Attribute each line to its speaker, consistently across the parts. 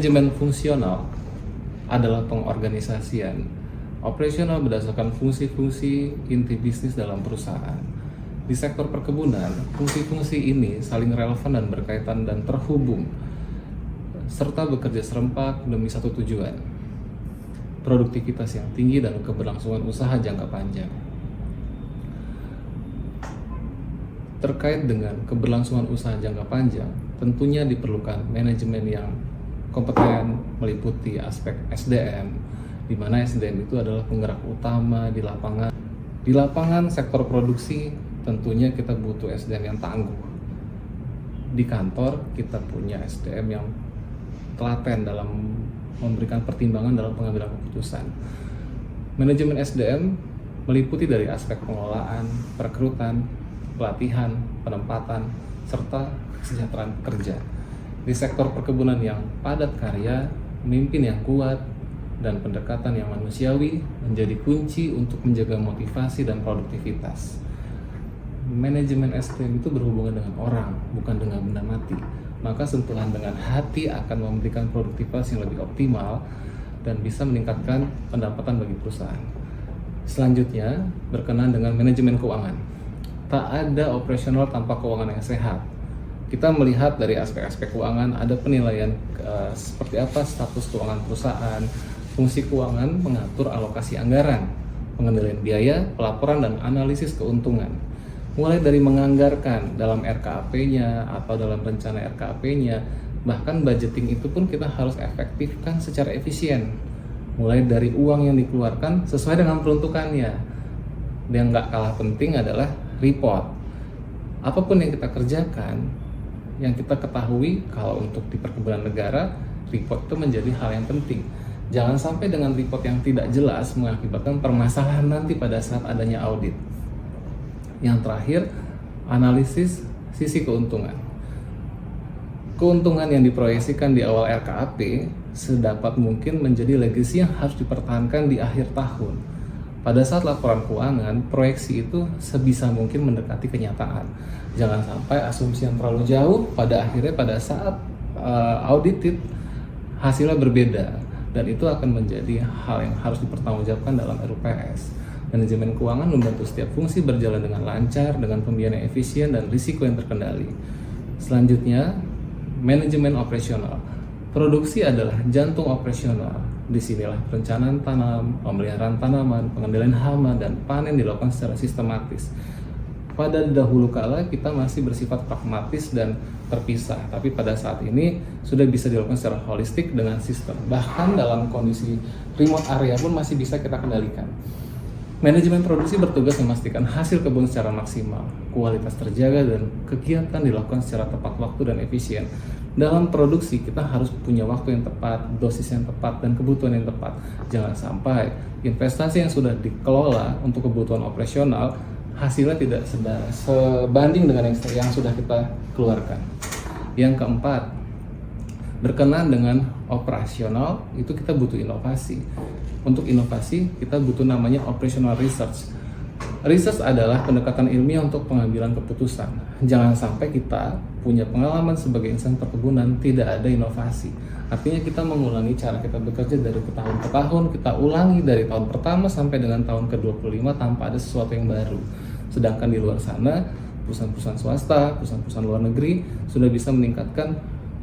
Speaker 1: Manajemen fungsional adalah pengorganisasian operasional berdasarkan fungsi-fungsi inti bisnis dalam perusahaan. Di sektor perkebunan, fungsi-fungsi ini saling relevan dan berkaitan dan terhubung, serta bekerja serempak demi satu tujuan, produktivitas yang tinggi dan keberlangsungan usaha jangka panjang. Terkait dengan keberlangsungan usaha jangka panjang, tentunya diperlukan manajemen yang kompeten meliputi aspek SDM, di mana SDM itu adalah penggerak utama di lapangan. Di lapangan sektor produksi, tentunya kita butuh SDM yang tangguh. Di kantor, kita punya SDM yang telaten dalam memberikan pertimbangan dalam pengambilan keputusan. Manajemen SDM meliputi dari aspek pengelolaan, perekrutan, pelatihan, penempatan, serta kesejahteraan pekerja. Di sektor perkebunan yang padat karya, pemimpin yang kuat, dan pendekatan yang manusiawi menjadi kunci untuk menjaga motivasi dan produktivitas. Manajemen SDM itu berhubungan dengan orang, bukan dengan benda mati. Maka sentuhan dengan hati akan memberikan produktivitas yang lebih optimal dan bisa meningkatkan pendapatan bagi perusahaan. Selanjutnya, berkenaan dengan manajemen keuangan. Tak ada operasional tanpa keuangan yang sehat. Kita melihat dari aspek-aspek keuangan, ada penilaian seperti apa status keuangan perusahaan. Fungsi keuangan mengatur alokasi anggaran, pengendalian biaya, pelaporan, dan analisis keuntungan. Mulai dari menganggarkan dalam RKAP-nya atau dalam rencana RKAP-nya, bahkan budgeting itu pun kita harus efektifkan secara efisien. Mulai dari uang yang dikeluarkan sesuai dengan peruntukannya. Yang nggak kalah penting adalah report. Apapun yang kita kerjakan, yang kita ketahui kalau untuk di perkebunan negara, report itu menjadi hal yang penting. Jangan sampai dengan report yang tidak jelas mengakibatkan permasalahan nanti pada saat adanya audit. Yang terakhir, analisis sisi keuntungan. Keuntungan yang diproyeksikan di awal RKAP sedapat mungkin menjadi legacy yang harus dipertahankan di akhir tahun. Pada saat laporan keuangan, proyeksi itu sebisa mungkin mendekati kenyataan. Jangan sampai asumsi yang terlalu jauh, pada akhirnya pada saat audited hasilnya berbeda. Dan itu akan menjadi hal yang harus dipertanggungjawabkan dalam RUPS. Manajemen keuangan membantu setiap fungsi berjalan dengan lancar, dengan pembiayaan yang efisien dan risiko yang terkendali. Selanjutnya, manajemen operasional. Produksi adalah jantung operasional. Disinilah perencanaan tanam, pemeliharaan tanaman, pengendalian hama, dan panen dilakukan secara sistematis. Pada dahulu kala kita masih bersifat pragmatis dan terpisah, tapi pada saat ini sudah bisa dilakukan secara holistik dengan sistem. Bahkan dalam kondisi remote area pun masih bisa kita kendalikan. Manajemen produksi bertugas memastikan hasil kebun secara maksimal, kualitas terjaga, dan kegiatan dilakukan secara tepat waktu dan efisien. Dalam produksi kita harus punya waktu yang tepat, dosis yang tepat, dan kebutuhan yang tepat. Jangan sampai investasi yang sudah dikelola untuk kebutuhan operasional hasilnya tidak sebanding dengan yang sudah kita keluarkan. Yang keempat, berkenaan dengan operasional itu kita butuh inovasi. Untuk inovasi kita butuh namanya operational research. Research adalah pendekatan ilmiah untuk pengambilan keputusan. Jangan sampai kita punya pengalaman sebagai insan perkebunan tidak ada inovasi. Artinya kita mengulangi cara kita bekerja dari tahun ke tahun, kita ulangi dari tahun pertama sampai dengan tahun ke-25 tanpa ada sesuatu yang baru. Sedangkan di luar sana, perusahaan-perusahaan swasta, perusahaan-perusahaan luar negeri sudah bisa meningkatkan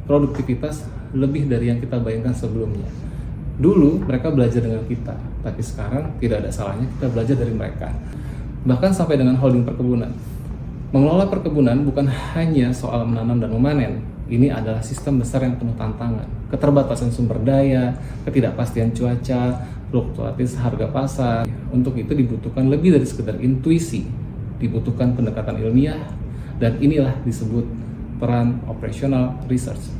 Speaker 1: produktivitas lebih dari yang kita bayangkan sebelumnya. Dulu mereka belajar dengan kita, tapi sekarang tidak ada salahnya kita belajar dari mereka. Bahkan sampai dengan holding perkebunan. Mengelola perkebunan bukan hanya soal menanam dan memanen. Ini adalah sistem besar yang penuh tantangan. Keterbatasan sumber daya, ketidakpastian cuaca, fluktuatif harga pasar. Untuk itu dibutuhkan lebih dari sekedar intuisi. Dibutuhkan pendekatan ilmiah, dan inilah disebut peran operational research.